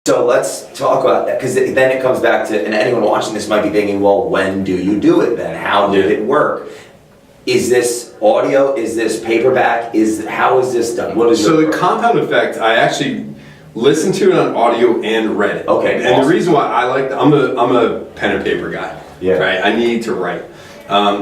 So let's talk about that, because then it comes back to, and anyone watching this might be thinking, well, when do you do it then? How did it work? Is this audio? Is this paperback? How is this done? What is So the Compound Effect, I actually listened to it on audio and read it. Okay. And awesome. the reason why I like that, I'm a pen and paper guy. Yeah. Right. I need to write.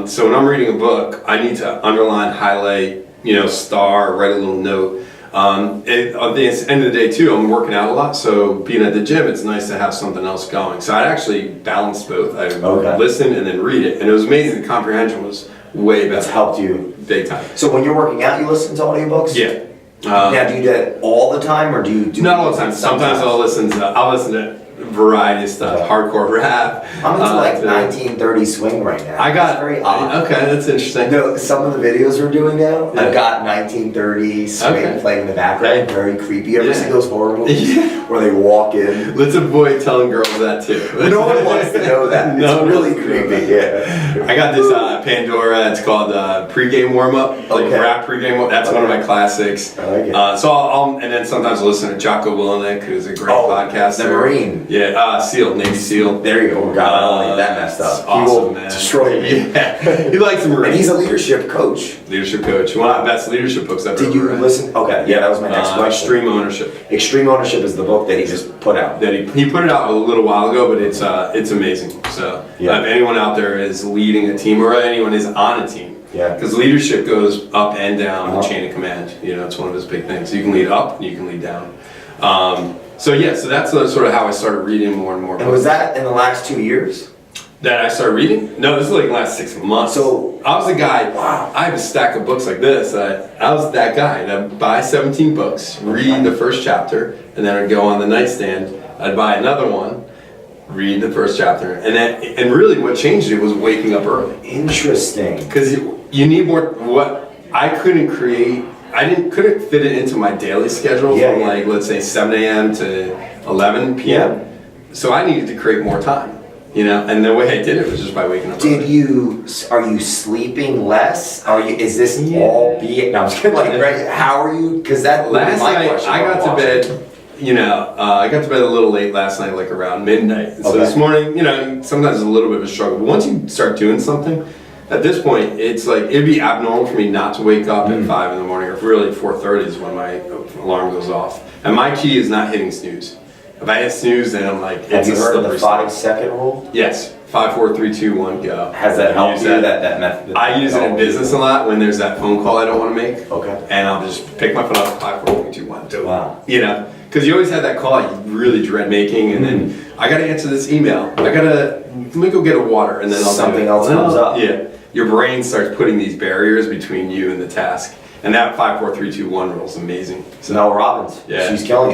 So when I'm reading a book, I need to underline, highlight, star, write a little note. At the end of the day too, I'm working out a lot, so being at the gym, it's nice to have something else going. So I actually balanced both. I listened and then read it, and it was amazing. The comprehension was way better. That's helped you big time. So when you're working out, you listen to audiobooks? Yeah. Now, do you do that all the time, or do you do? Not all the time. Sometimes I'll listen to variety of stuff, hardcore rap. I'm into like 1930 swing right now. That's very odd. Okay, that's interesting. No, some of the videos we're doing now, I've got 1930 swing playing in the background, very creepy. You ever see those horror movies where they walk in? Let's avoid telling girls that too. No one wants to know that. It's really creepy. Yeah. I got this Pandora. It's called Pre-Game Warm-Up, like rap pre-game warm-up. That's one of my classics. I like it. So I'll and then sometimes I'll listen to Jocko Willenick, who's a great podcaster. The Marine. Yeah, SEAL, Navy SEAL. There you go. God, I don't like that messed up. Awesome, he will man. destroy me. Yeah. He likes the Marine. And he's a leadership coach. Leadership coach. One of the best leadership books I've ever read. Did you listen? Okay, yeah, that was my next question. Extreme Ownership. Extreme Ownership is the book that he just put out. That he put it out a little while ago, but it's amazing. So if anyone out there is leading a team or anyone is on a team, because leadership goes up and down the chain of command. It's one of his big things. You can lead up and you can lead down. So that's sort of how I started reading more and more. And was that in the last 2 years? That I started reading? No, this is like the last 6 months. So I was the guy. Wow. I have a stack of books like this. I was that guy that buy 17 books, read the first chapter, and then I'd go on the nightstand. I'd buy another one, read the first chapter, and really what changed it was waking up early. Interesting. Because you need more. What I couldn't create. Couldn't fit it into my daily schedule from like, let's say 7 a.m. to 11 p.m. So I needed to create more time, and the way I did it was just by waking up early. Are you sleeping less? Is this all BS? No, I'm just kidding. How are you? Because that last night I got to bed. I got to bed a little late last night, like around midnight. And so this morning, sometimes it's a little bit of a struggle. But once you start doing something, at this point, it's like, it'd be abnormal for me not to wake up at 5 in the morning, or really 4:30 is when my alarm goes off. And my key is not hitting snooze. If I hit snooze, then I'm like, Have you heard of the 5-second rule? Yes. 5, 4, 3, 2, 1, go. Has that helped you, that method? I use it in business a lot when there's that phone call I don't want to make. Okay. And I'll just pick my phone up, 5, 4, 3, 2, 1, do it. Wow. Because you always have that call you really dread making, and then I got to answer this email. Let me go get a water, and then I'll something else comes up. Yeah. Your brain starts putting these barriers between you and the task. And that 5, 4, 3, 2, 1 rule is amazing. Mel Robbins. Yeah. She's killing it.